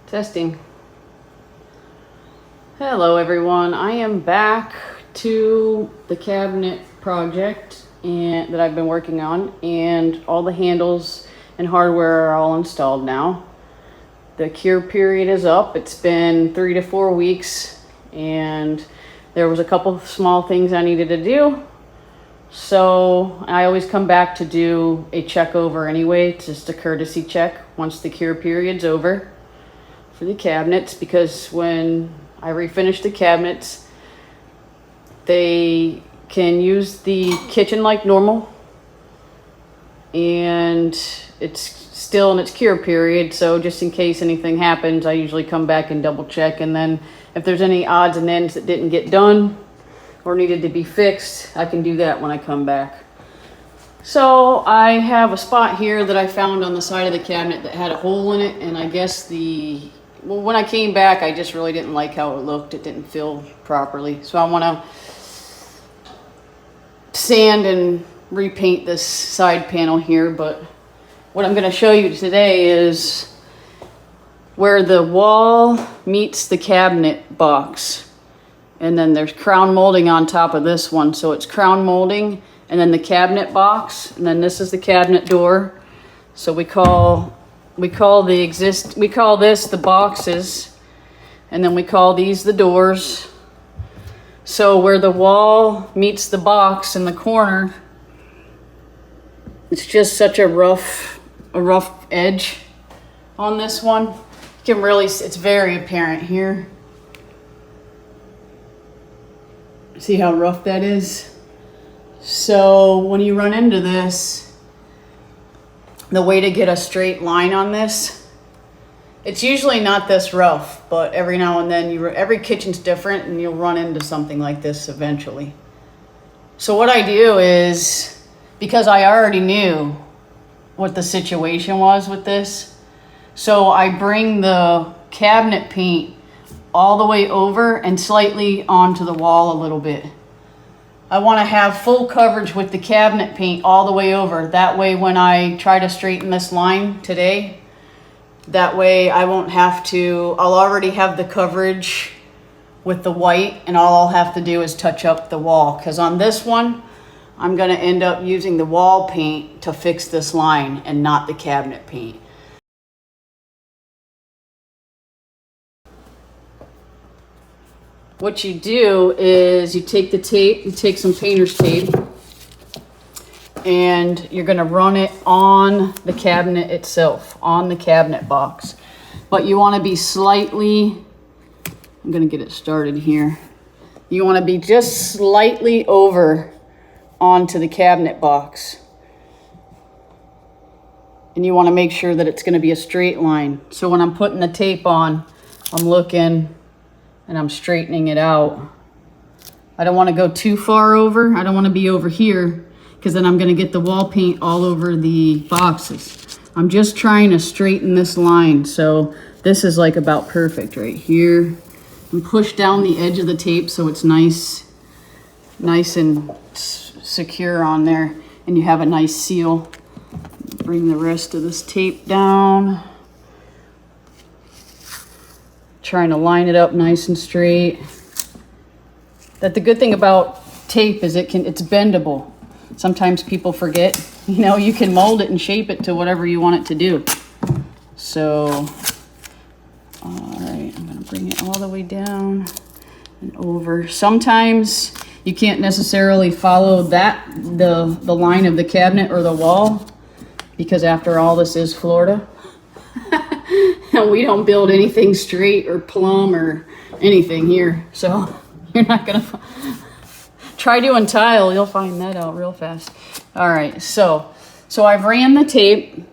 Testing. Hello everyone. I am back to the cabinet project that I've been working on, and all the handles and hardware are all installed now. The cure period is up. It's been 3 to 4 weeks, and there was a couple small things I needed to do. So I always come back to do a check over anyway, just a courtesy check once the cure period's over for the cabinets, because when I refinish the cabinets, they can use the kitchen like normal, and it's still in its cure period. So just in case anything happens, I usually come back and double check, and then if there's any odds and ends that didn't get done or needed to be fixed, I can do that when I come back. So I have a spot here that I found on the side of the cabinet that had a hole in it, and I guess when I came back, I just really didn't like how it looked. It didn't feel properly. So I want to sand and repaint this side panel here. But what I'm going to show you today is where the wall meets the cabinet box. And then there's crown molding on top of this one. So it's crown molding and then the cabinet box. And then this is the cabinet door. So we call this the boxes, and then we call these the doors. So where the wall meets the box in the corner, it's just such a rough edge on this one. You can really, it's very apparent here. See how rough that is? So when you run into this, the way to get a straight line on this, it's usually not this rough, but every now and then every kitchen's different, and you'll run into something like this eventually. So what I do is, because I already knew what the situation was with this, so I bring the cabinet paint all the way over and slightly onto the wall a little bit. I want to have full coverage with the cabinet paint all the way over. That way when I try to straighten this line today, that way I won't have to, I'll already have the coverage with the white, and all I'll have to do is touch up the wall. Because on this one, I'm going to end up using the wall paint to fix this line and not the cabinet paint. What you do is you take the tape, you take some painter's tape, and you're going to run it on the cabinet itself, on the cabinet box. But you want to be slightly, I'm going to get it started here. You want to be just slightly over onto the cabinet box. And you want to make sure that it's going to be a straight line. So when I'm putting the tape on, I'm looking and I'm straightening it out. I don't want to go too far over. I don't want to be over here, because then I'm going to get the wall paint all over the boxes. I'm just trying to straighten this line. So this is like about perfect right here. And push down the edge of the tape so it's nice and secure on there, and you have a nice seal. Bring the rest of this tape down. Trying to line it up nice and straight. The good thing about tape is it's bendable. Sometimes people forget, you can mold it and shape it to whatever you want it to do. So, all right, I'm gonna bring it all the way down and over. Sometimes you can't necessarily follow the line of the cabinet or the wall, because after all, this is Florida. And we don't build anything straight or plumb or anything here. So you're not going to try doing tile. You'll find that out real fast. All right. So I've ran the tape,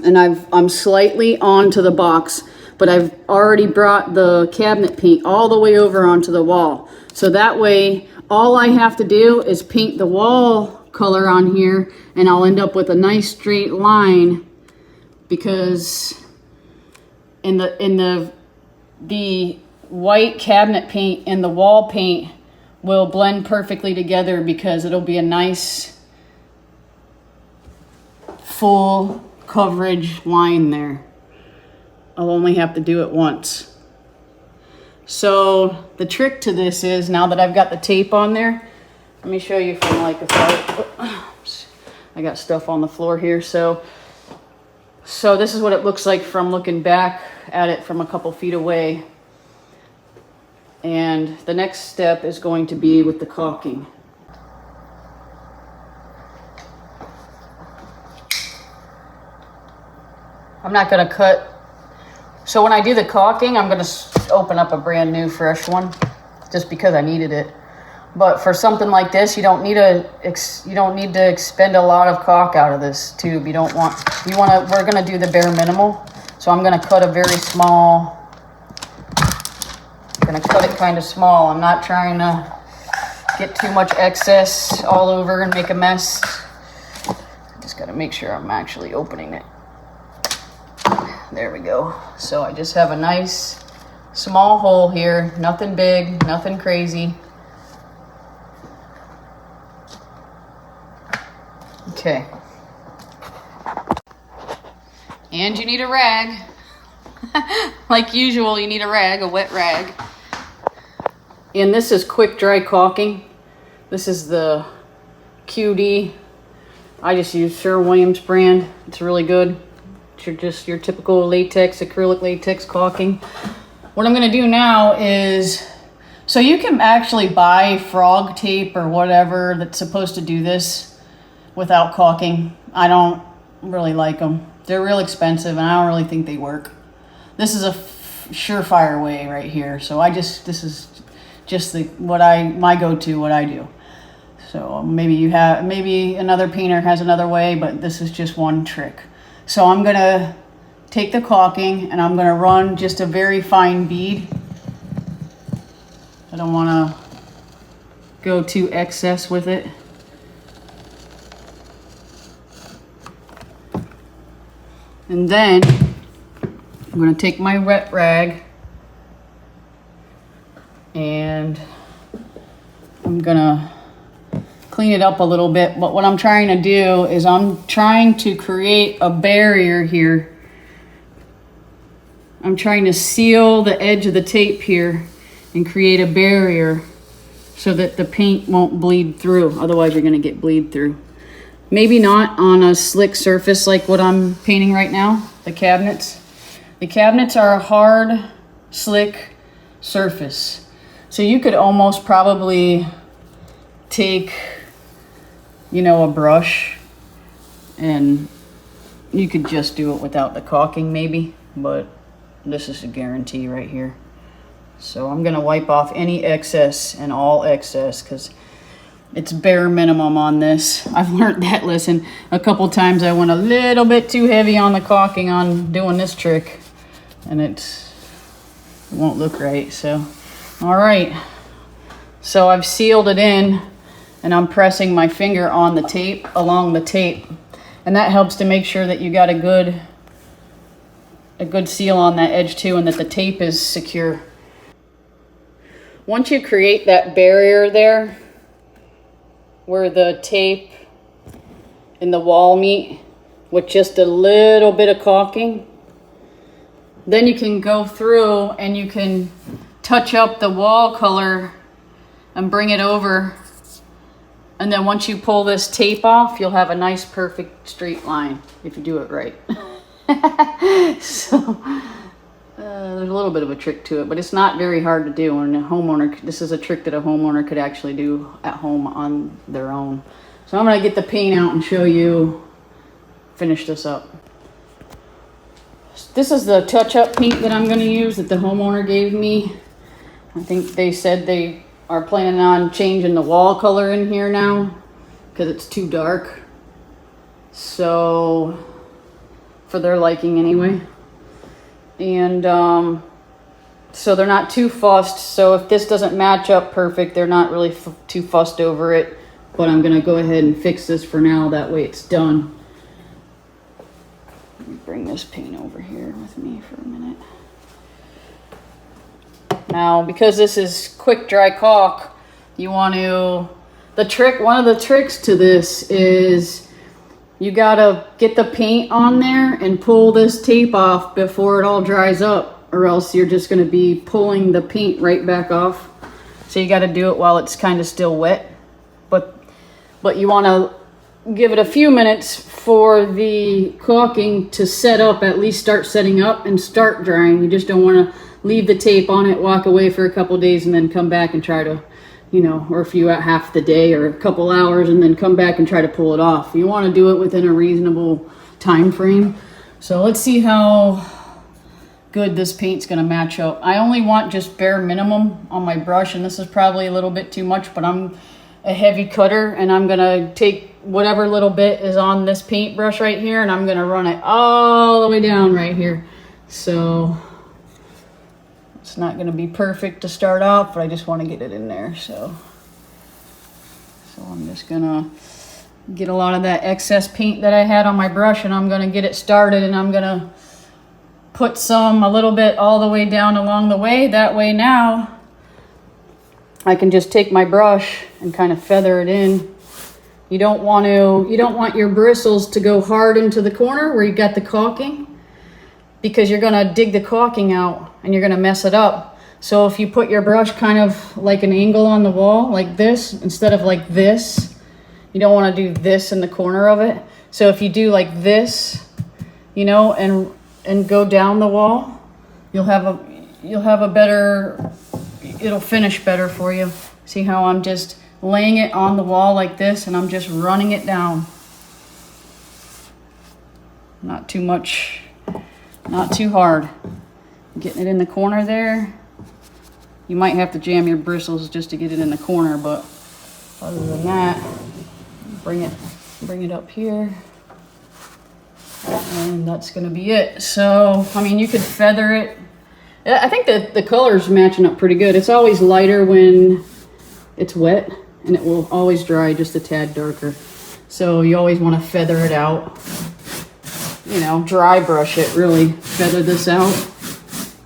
and I'm slightly onto the box, but I've already brought the cabinet paint all the way over onto the wall. So that way, all I have to do is paint the wall color on here, and I'll end up with a nice straight line, because in the white cabinet paint and the wall paint will blend perfectly together, because it'll be a nice full coverage line there. I'll only have to do it once. So the trick to this is, now that I've got the tape on there, let me show you from like I got stuff on the floor here. So this is what it looks like from looking back at it from a couple feet away. And the next step is going to be with the caulking. I'm not going to cut. So when I do the caulking, I'm going to open up a brand new fresh one just because I needed it. But for something like this, you don't need to expend a lot of caulk out of this tube. We're going to do the bare minimal. So I'm going to cut a very small, I'm going to cut it kind of small. I'm not trying to get too much excess all over and make a mess. I just got to make sure I'm actually opening it. There we go. So I just have a nice small hole here. Nothing big, nothing crazy. Okay. And you need a rag. Like usual, you need a rag, a wet rag. And this is quick dry caulking. This is the QD. I just use Sherwin-Williams brand. It's really good. Just your typical latex, acrylic latex caulking. What I'm going to do now is, so you can actually buy frog tape or whatever that's supposed to do this without caulking. I don't really like them. They're real expensive and I don't really think they work. This is a surefire way right here. So this is just my go-to, what I do. So maybe another painter has another way, but this is just one trick. So I'm going to take the caulking and I'm going to run just a very fine bead. I don't want to go too excess with it. And then I'm going to take my wet rag and I'm going to clean it up a little bit, but what I'm trying to do is I'm trying to create a barrier here. I'm trying to seal the edge of the tape here and create a barrier so that the paint won't bleed through. Otherwise you're going to get bleed through. Maybe not on a slick surface like what I'm painting right now, the cabinets. The cabinets are a hard, slick surface. So you could almost probably take, a brush, and you could just do it without the caulking maybe, but this is a guarantee right here. So I'm gonna wipe off any excess and all excess because it's bare minimum on this. I've learned that lesson a couple times. I went a little bit too heavy on the caulking on doing this trick and it won't look right. So, all right. So I've sealed it in and I'm pressing my finger on the tape, along the tape. And that helps to make sure that you got a good seal on that edge too, and that the tape is secure. Once you create that barrier there, where the tape and the wall meet with just a little bit of caulking, then you can go through and you can touch up the wall color and bring it over. And then once you pull this tape off, you'll have a nice perfect straight line if you do it right. So there's a little bit of a trick to it, but it's not very hard to do. And this is a trick that a homeowner could actually do at home on their own. So I'm gonna get the paint out and show you, finish this up. This is the touch-up paint that I'm gonna use that the homeowner gave me. I think they said they are planning on changing the wall color in here now because it's too dark. So, for their liking anyway. And so they're not too fussed. So if this doesn't match up perfect, they're not really too fussed over it. But I'm gonna go ahead and fix this for now. That way it's done. Let me bring this paint over here with me for a minute. Now, because this is quick dry caulk, you want to, one of the tricks to this is You gotta get the paint on there and pull this tape off before it all dries up, or else you're just gonna be pulling the paint right back off. So you gotta do it while it's kind of still wet. But you wanna give it a few minutes for the caulking to set up, at least start setting up and start drying. You just don't wanna leave the tape on it, walk away for a couple days and then come back and try to, you know, or if you at half the day or a couple hours and then come back and try to pull it off. You want to do it within a reasonable time frame. So let's see how good this paint's going to match up. I only want just bare minimum on my brush, and this is probably a little bit too much, but I'm a heavy cutter and I'm going to take whatever little bit is on this paintbrush right here and I'm going to run it all the way down right here. So it's not going to be perfect to start off, but I just want to get it in there. So I'm just going to get a lot of that excess paint that I had on my brush and I'm going to get it started, and I'm going to put a little bit all the way down along the way. That way now I can just take my brush and kind of feather it in. You don't want your bristles to go hard into the corner where you got the caulking, because you're gonna dig the caulking out and you're gonna mess it up. So if you put your brush kind of like an angle on the wall like this, instead of like this, you don't wanna do this in the corner of it. So if you do like this, you know, and go down the wall, you'll have a better, it'll finish better for you. See how I'm just laying it on the wall like this and I'm just running it down. Not too much, not too hard. Getting it in the corner there. You might have to jam your bristles just to get it in the corner, but other than that, bring it up here. And that's gonna be it. So, I mean, you could feather it. I think that the color's matching up pretty good. It's always lighter when it's wet, and it will always dry just a tad darker. So you always want to feather it out. You know, dry brush it, really feather this out.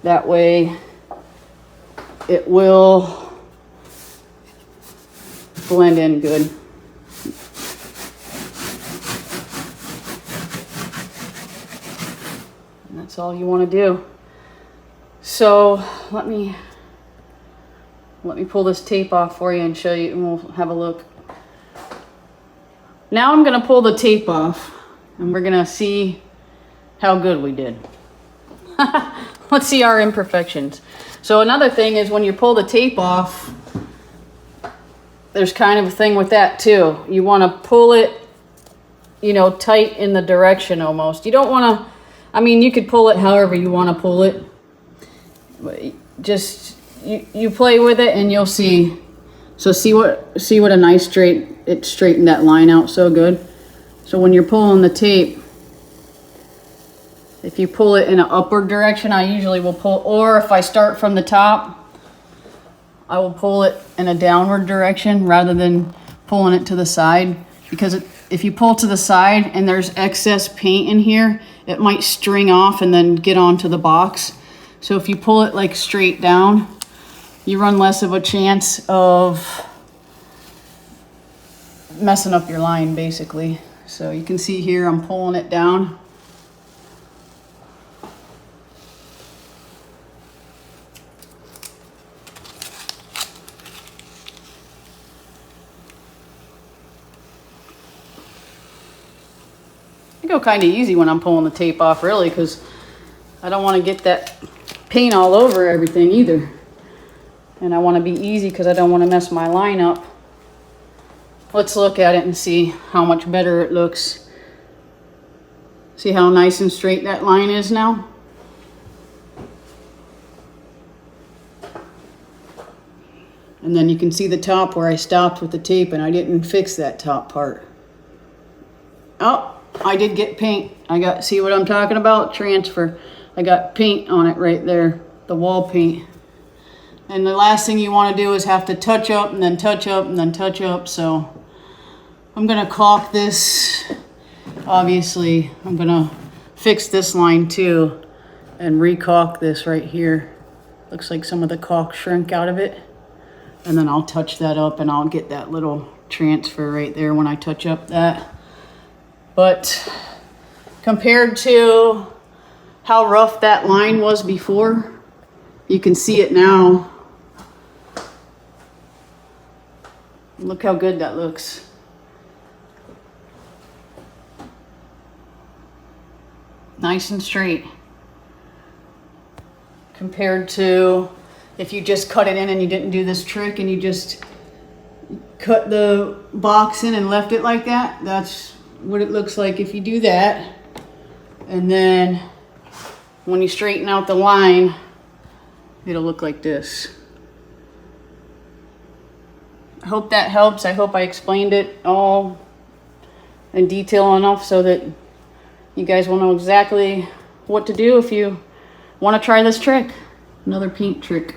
That way it will blend in good. And that's all you want to do. So let me pull this tape off for you and show you, and we'll have a look. Now I'm gonna pull the tape off and we're gonna see how good we did. Let's see our imperfections. So another thing is, when you pull the tape off, there's kind of a thing with that too. You wanna pull it, you know, tight in the direction almost. You don't wanna, I mean, you could pull it however you wanna pull it. Just, you play with it and you'll see. So see what a nice it straightened that line out so good. So when you're pulling the tape, if you pull it in an upward direction, I usually will pull, or if I start from the top, I will pull it in a downward direction rather than pulling it to the side, because if you pull to the side and there's excess paint in here, it might string off and then get onto the box. So if you pull it like straight down, you run less of a chance of messing up your line, basically. So you can see here I'm pulling it down. I go kind of easy when I'm pulling the tape off, really, because I don't want to get that paint all over everything either. And I want to be easy because I don't want to mess my line up. Let's look at it and see how much better it looks. See how nice and straight that line is now? And then you can see the top where I stopped with the tape and I didn't fix that top part. Oh, I did get paint. See what I'm talking about? Transfer. I got paint on it right there, the wall paint. And the last thing you want to do is have to touch up and then touch up and then touch up. So I'm going to caulk this. Obviously, I'm going to fix this line too and re-caulk this right here. Looks like some of the caulk shrink out of it. And then I'll touch that up and I'll get that little transfer right there when I touch up that. But compared to how rough that line was before, you can see it now. Look how good that looks. Nice and straight. Compared to if you just cut it in and you didn't do this trick and you just cut the box in and left it like that. That's what it looks like if you do that. And then when you straighten out the line, it'll look like this. I hope that helps. I hope I explained it all in detail enough so that you guys will know exactly what to do if you want to try this trick. Another paint trick.